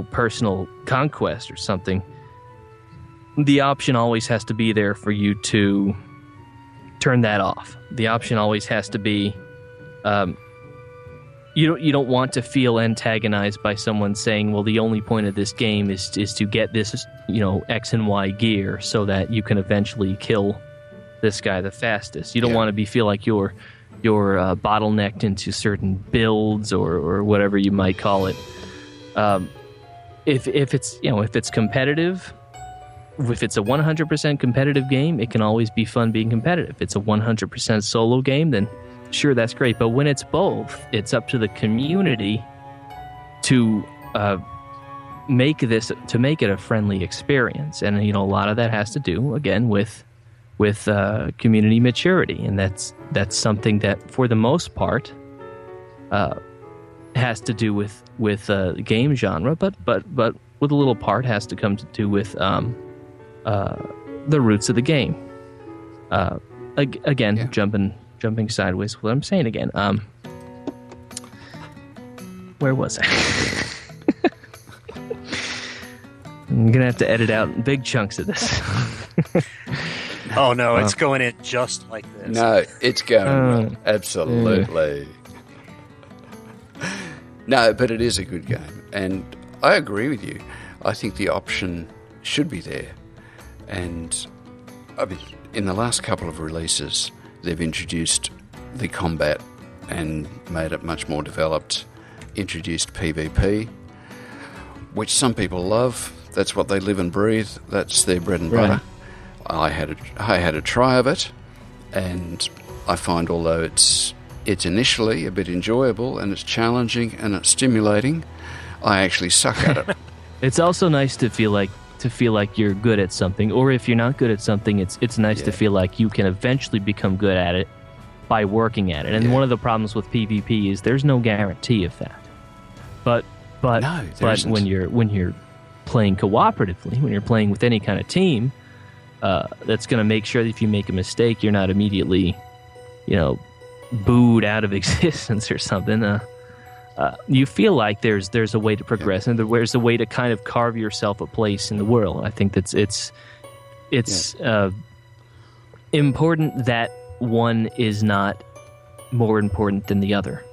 personal conquest or something, the option always has to be there for you to turn that off. The option always has to be you don't want to feel antagonized by someone saying, well, the only point of this game is to get this X and Y gear so that you can eventually kill this guy the fastest. You don't want to feel like you're bottlenecked into certain builds or whatever you might call it. If it's competitive, if it's a 100% competitive game, it can always be fun being competitive. If it's a 100% solo game, then sure, that's great. But when it's both, it's up to the community to make it a friendly experience. And a lot of that has to do again with community maturity, and that's something that for the most part has to do with game genre, but with a little part has to come to do with the roots of the game. Jumping sideways. What I'm saying again. Where was I? I'm gonna have to edit out big chunks of this. Oh no, it's going in just like this. No, it's going absolutely. No, but it is a good game, and I agree with you. I think the option should be there, and I mean, in the last couple of releases, they've introduced the combat and made it much more developed. Introduced PvP, which some people love. That's what they live and breathe. That's their bread and butter. I had a try of it, and I find although it's initially a bit enjoyable and it's challenging and it's stimulating, I actually suck at it. It's also nice to feel like you're good at something, or if you're not good at something, it's nice to feel like you can eventually become good at it by working at it. And one of the problems with PvP is there's no guarantee of that. But when you're playing cooperatively, when you're playing with any kind of team, that's going to make sure that if you make a mistake, you're not immediately, booed out of existence or something. You feel like there's a way to progress, and there's a way to kind of carve yourself a place in the world. I think that's it's important that one is not more important than the other.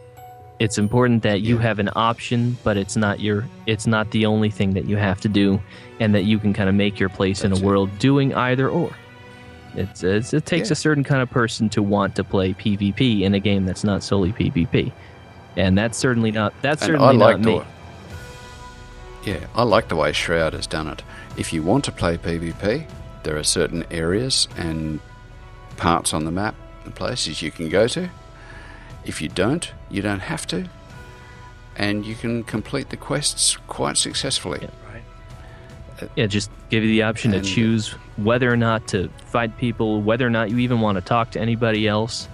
It's important that you have an option, but it's not the only thing that you have to do, and that you can kind of make your place in a world doing either or. It takes a certain kind of person to want to play PvP in a game that's not solely PvP, and that's certainly not me. I like the way Shroud has done it. If you want to play PvP, there are certain areas and parts on the map and places you can go to. If you don't, you don't have to, and you can complete the quests quite successfully. Yeah, right. Just give you the option to choose whether or not to fight people, whether or not you even want to talk to anybody else.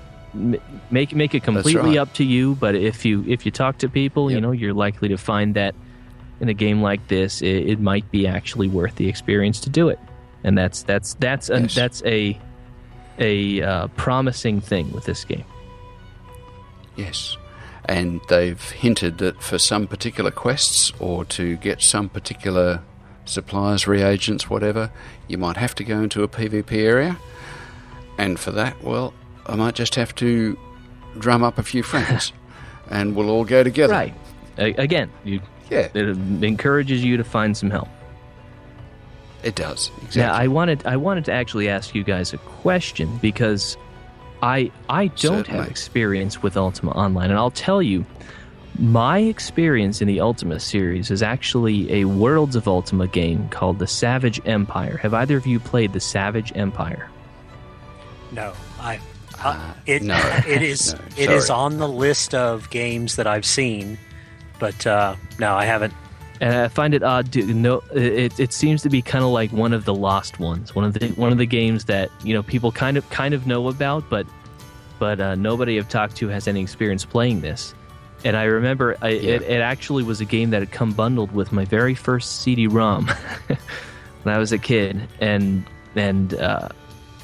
make it completely up to you. But if you talk to people, you're likely to find that in a game like this, it might be actually worth the experience to do it, and that's a promising thing with this game. Yes. And they've hinted that for some particular quests or to get some particular supplies, reagents, whatever, you might have to go into a PvP area. And for that, well, I might just have to drum up a few friends and we'll all go together. Right. Again, it encourages you to find some help. It does, exactly. Now, I wanted to actually ask you guys a question because I don't have experience with Ultima Online, and I'll tell you, my experience in the Ultima series is actually a Worlds of Ultima game called The Savage Empire. Have either of you played The Savage Empire? No, it is on the list of games that I've seen, but no, I haven't. And I find it odd. It seems to be kind of like one of the lost ones. One of the games that people kind of know about, but nobody I've talked to has any experience playing this. And I remember it actually was a game that had come bundled with my very first CD-ROM when I was a kid, and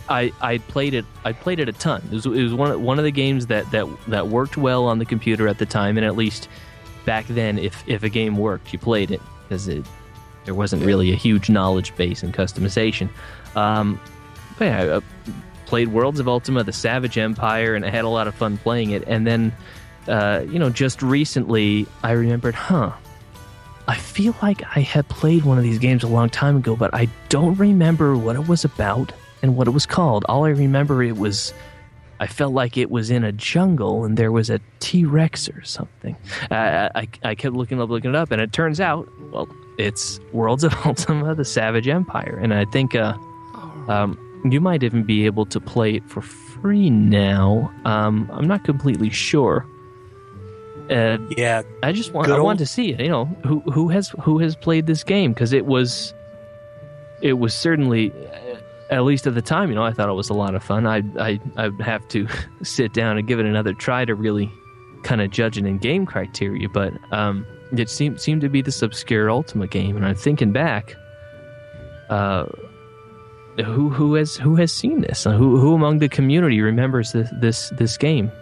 I played it. I played it a ton. It was one of the games that worked well on the computer at the time, and at least back then, if a game worked, you played it because there wasn't really a huge knowledge base in customization. But yeah, I played Worlds of Ultima, The Savage Empire, and I had a lot of fun playing it. And then, just recently, I remembered, I feel like I had played one of these games a long time ago, but I don't remember what it was about and what it was called. All I remember I felt like it was in a jungle and there was a T-Rex or something. I kept looking it up, and it turns out, well, it's Worlds of Ultima, The Savage Empire. And I think you might even be able to play it for free now. I'm not completely sure. I wanted to see it. Who has played this game, because it was certainly, at least at the time, I thought it was a lot of fun. I'd have to sit down and give it another try to really kind of judge it in game criteria. But it seemed to be this obscure Ultima game, and I'm thinking back, who has seen this? Who among the community remembers this game?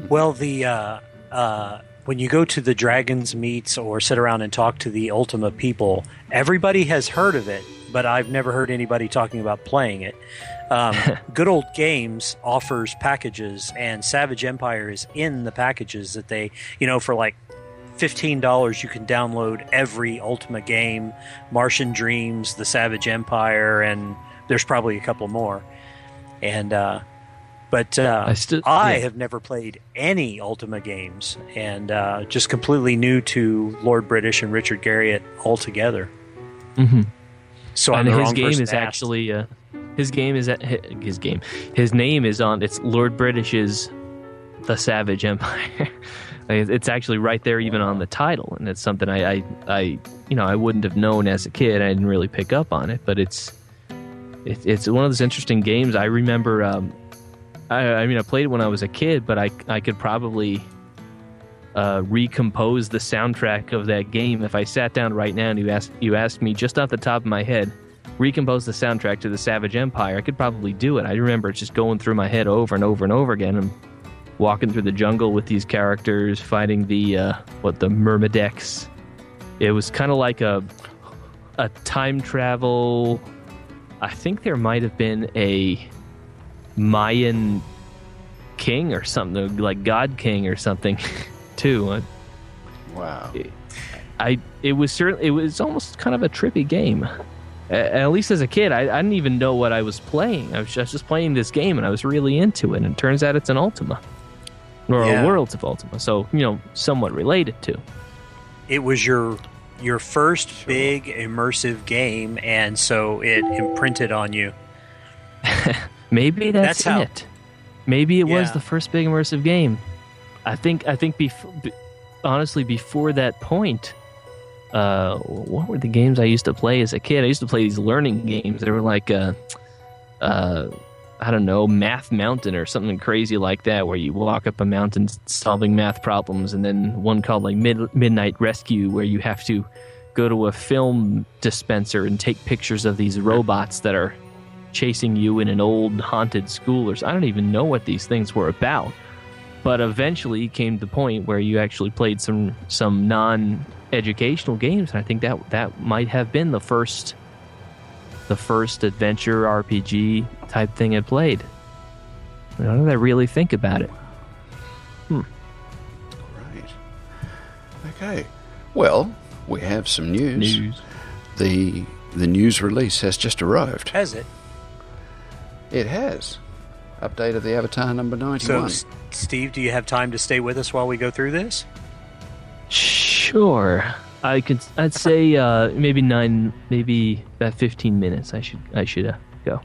Well, when you go to the Dragon's Meets or sit around and talk to the Ultima people, everybody has heard of it, but I've never heard anybody talking about playing it. Good Old Games offers packages, and Savage Empire is in the packages that they, for like $15, you can download every Ultima game, Martian Dreams, The Savage Empire, and there's probably a couple more. And I have never played any Ultima games, and just completely new to Lord British and Richard Garriott altogether. Mm-hmm. So I'm and the his wrong game person is to ask. actually his name is on. It's Lord British's The Savage Empire. It's actually right there, even on the title, and it's something I wouldn't have known as a kid. I didn't really pick up on it, but it's one of those interesting games. I remember. I played it when I was a kid, but I could probably recompose the soundtrack of that game if I sat down right now and you asked me just off the top of my head, recompose the soundtrack to The Savage Empire. I could probably do it. I remember it just going through my head over and over and over again, and walking through the jungle with these characters, fighting the Myrmideks. It was kind of like a time travel. I think there might have been a Mayan king or something, like God King or something, too. Wow. It was almost kind of a trippy game. At least as a kid, I didn't even know what I was playing. I was just playing this game, and I was really into it. And it turns out it's an Ultima, or a Worlds of Ultima, so somewhat related to. It was your first big immersive game, and so it imprinted on you. Maybe that's it. Maybe it was the first big immersive game. I think honestly, before that point, what were the games I used to play as a kid? I used to play these learning games. They were like I don't know, Math Mountain or something crazy like that, where you walk up a mountain solving math problems, and then one called like Midnight Rescue, where you have to go to a film dispenser and take pictures of these robots that are chasing you in an old haunted school. Or I don't even know what these things were about. But eventually came to the point where you actually played some non-educational games, and I think that might have been the first adventure RPG type thing I played. Now that I really think about it. Right. Okay. Well, we have some news. The news release has just arrived. Has it? It has. Update of the Avatar number 91. So, Steve, do you have time to stay with us while we go through this? Sure. I'd say maybe about 15 minutes. I should go.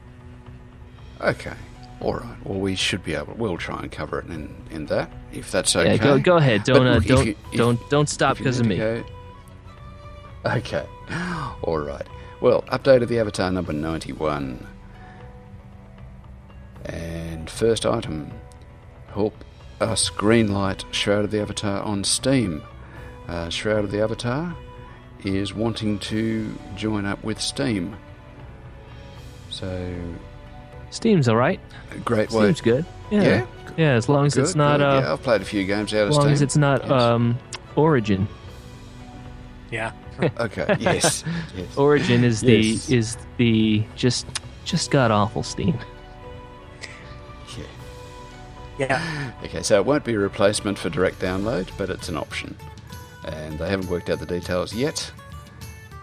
Okay. All right. Well, we should be able. We'll try and cover it in that, if that's okay. Yeah, go ahead. Don't Look, don't stop because of me. Okay. All right. Well, update of the Avatar number 91. And first item, help us greenlight Shroud of the Avatar on Steam. Shroud of the Avatar is wanting to join up with Steam. So Steam's all right. Great way. Steam's good. Yeah. Yeah, as long as it's not. Yeah, I've played a few games out of Steam. As long as it's not Origin. Yeah. Okay. Yes. Origin is the just god awful Steam. Yeah. Okay, so it won't be a replacement for direct download, but it's an option. And they haven't worked out the details yet,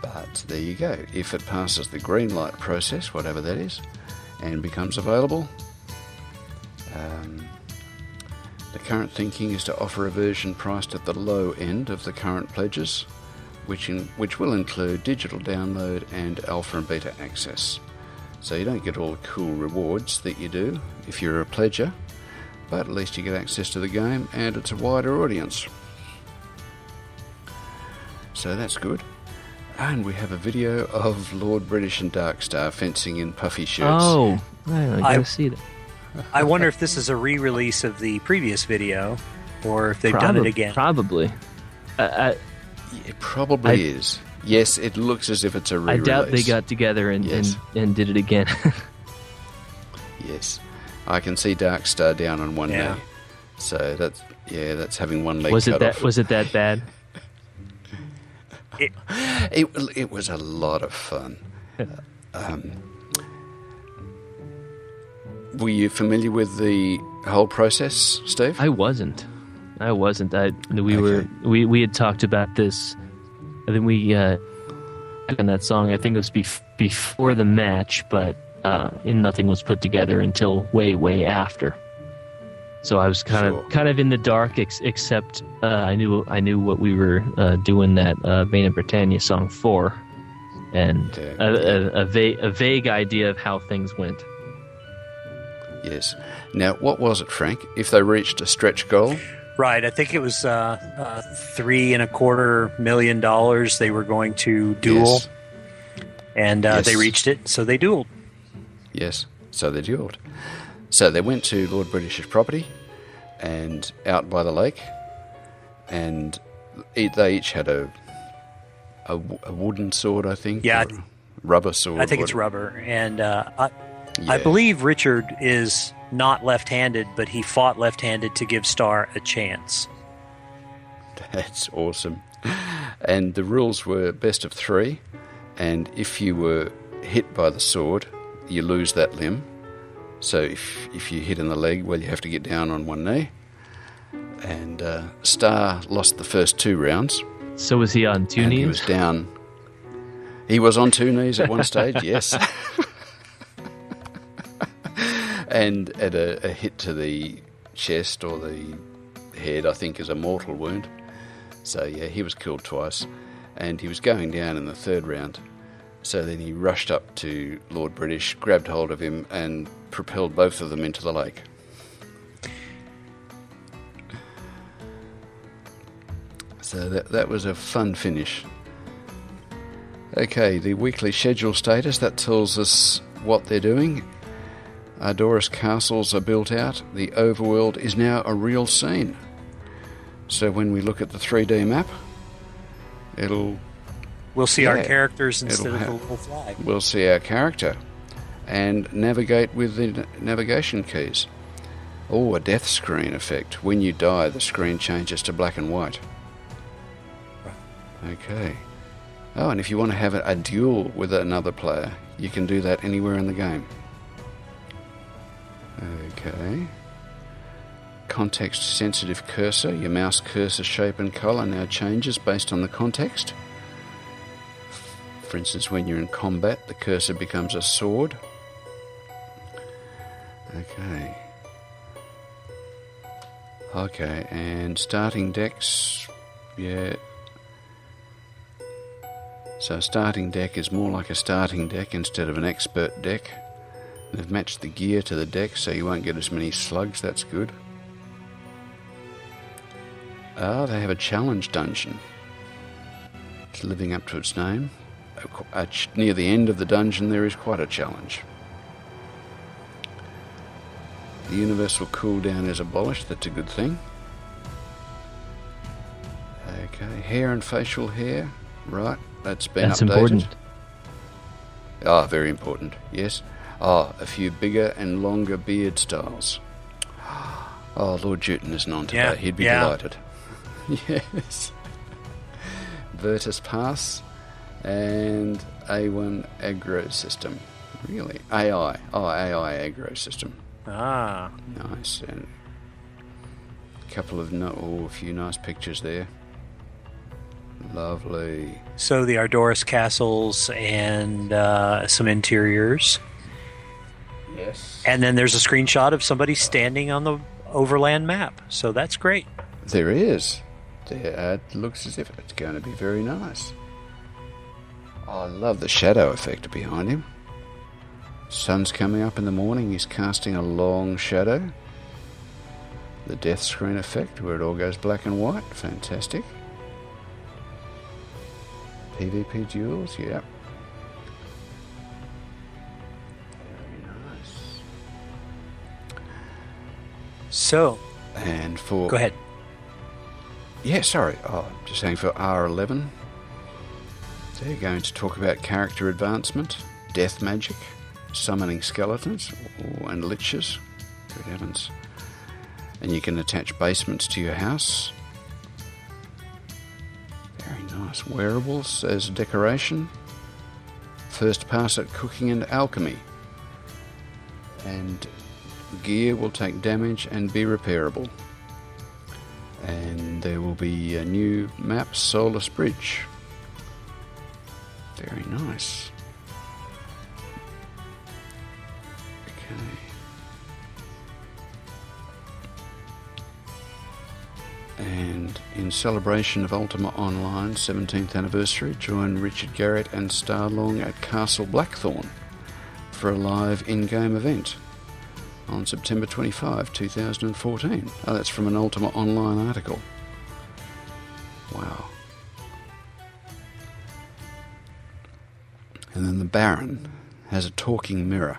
but there you go. If it passes the green light process, whatever that is, and becomes available, the current thinking is to offer a version priced at the low end of the current pledges, which will include digital download and alpha and beta access. So you don't get all the cool rewards that you do if you're a pledger, but at least you get access to the game and it's a wider audience. So that's good. And we have a video of Lord British and Darkstar fencing in puffy shirts. Oh, I gotta see that. I wonder if this is a re-release of the previous video, or if they've done it again. Probably. It probably is. Yes, it looks as if it's a re-release. I doubt they got together and did it again. Yes. I can see Darkstar down on one knee. So that's having one leg cut off. Was it that bad? It was a lot of fun. Were you familiar with the whole process, Steve? I wasn't. We had talked about this. I think we on that song. I think it was before the match, but nothing was put together until way after. So I was kind of in the dark, except I knew what we were doing that Bane and Britannia song for, and a vague idea of how things went. Yes. Now, what was it, Frank? If they reached a stretch goal? Right. I think it was $3.25 million they were going to duel, and they reached it, so they dueled. Yes. So they dueled. So they went to Lord British's property and out by the lake, and they each had a wooden sword, I think. Yeah. Or rubber sword. I think it's rubber. And I believe Richard is not left-handed, but he fought left-handed to give Star a chance. That's awesome. And the rules were best of 3, and if you were hit by the sword, you lose that limb. So if you hit in the leg, well, you have to get down on one knee. And Star lost the first 2 rounds. So was he on 2 knees? He was down. He was on 2 knees at one stage, yes. And at a hit to the chest or the head, I think, is a mortal wound. So, yeah, he was killed twice. And he was going down in the 3rd round. So then he rushed up to Lord British, grabbed hold of him, and propelled both of them into the lake. So that was a fun finish. Okay, the weekly schedule status, that tells us what they're doing. Ardoris castles are built out. The overworld is now a real scene. So when we look at the 3D map, we'll see our characters instead of the little flag. We'll see our character and navigate with the navigation keys. Oh, a death screen effect. When you die, the screen changes to black and white. Okay. Oh, and if you want to have a duel with another player, you can do that anywhere in the game. Okay. Context-sensitive cursor. Your mouse cursor shape and colour now changes based on the context. For instance, when you're in combat, the cursor becomes a sword. Okay, and starting decks, yeah. So a starting deck is more like a starting deck instead of an expert deck. They've matched the gear to the deck so you won't get as many slugs, that's good. They have a challenge dungeon. It's living up to its name. Near the end of the dungeon there is quite a challenge. The universal cooldown is abolished, that's a good thing. Okay, hair and facial hair, right, that's been updated. Important. Very important, yes. A few bigger and longer beard styles. Lord Jewton isn't on today, he'd be delighted. Yes. Virtus Pass and A1 aggro system. Really? AI. AI aggro system. Nice. And a few nice pictures there. Lovely. So the Ardoris castles and some interiors. Yes. And then there's a screenshot of somebody standing on the overland map. So that's great. There is. It looks as if it's going to be very nice. I love the shadow effect behind him. Sun's coming up in the morning, he's casting a long shadow. The death screen effect, where it all goes black and white, fantastic. PvP duels, yep. Very nice. So, and for... Go ahead. Yeah, sorry. Just saying for R11, they're going to talk about character advancement, death magic, summoning skeletons and liches. Good heavens. And you can attach basements to your house. Very nice. Wearables as decoration. First pass at cooking and alchemy. And gear will take damage and be repairable. And there will be a new map, Solus Bridge. Very nice. Okay. And in celebration of Ultima Online 17th anniversary, join Richard Garrett and Starlong at Castle Blackthorn for a live in-game event on September 25, 2014. That's from an Ultima Online article. Wow. And then the Baron has a talking mirror.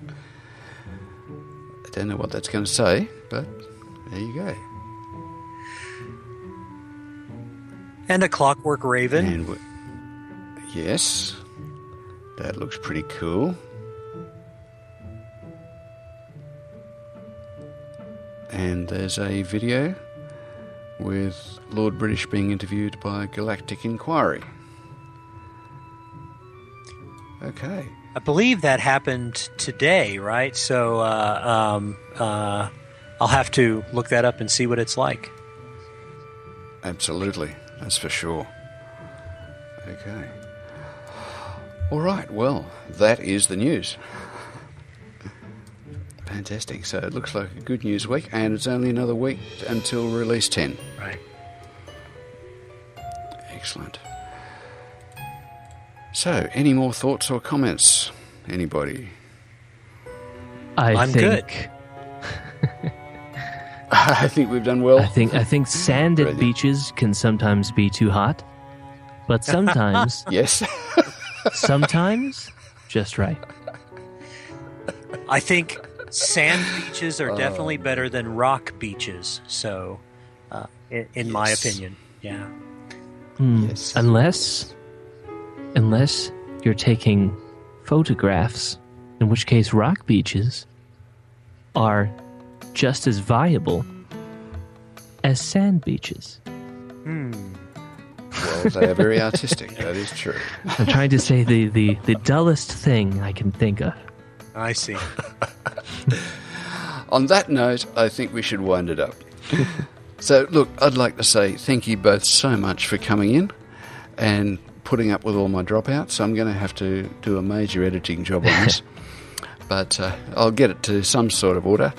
I don't know what that's going to say, but there you go. And a clockwork raven. And yes, that looks pretty cool. And there's a video with Lord British being interviewed by Galactic Inquiry. Okay. I believe that happened today, right? So I'll have to look that up and see what it's like. Absolutely, that's for sure. Okay. All right, well, that is the news. Fantastic. So it looks like a good news week, and it's only another week until release 10. Right. Excellent. So, any more thoughts or comments? Anybody? I'm good. I think we've done well. I think sand at beaches can sometimes be too hot, but sometimes yes. sometimes just right. I think sand beaches are definitely better than rock beaches. So, in my opinion, yeah. Yes. Unless you're taking photographs, in which case rock beaches are just as viable as sand beaches. Well, they are very artistic. That is true. I'm trying to say the dullest thing I can think of. I see. On that note, I think we should wind it up. So, look, I'd like to say thank you both so much for coming in and putting up with all my dropouts. I'm going to have to do a major editing job on this, but I'll get it to some sort of order.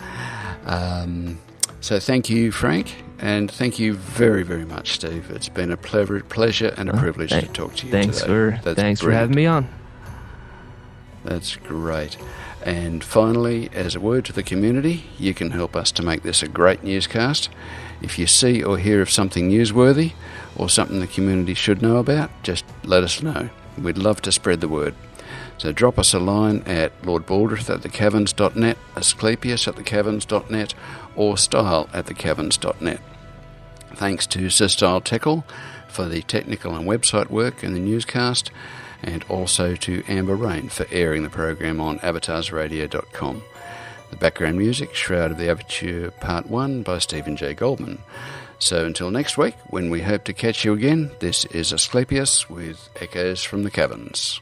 So thank you, Frank, and thank you very, very much, Steve. It's been a pleasure and a privilege to talk to you thanks today. Thanks for having me on. That's great. And finally, as a word to the community, you can help us to make this a great newscast. If you see or hear of something newsworthy or something the community should know about, just let us know. We'd love to spread the word. So drop us a line at lordbaldrith@thecaverns.net, asclepius@thecaverns.net, or style@thecaverns.net. Thanks to Sir Style Teckle for the technical and website work in the newscast, and also to Amber Rain for airing the program on avatarsradio.com. The background music, Shroud of the Aperture Part 1 by Steven J Goldman. So until next week, when we hope to catch you again, this is Asclepius with Echoes from the Caverns.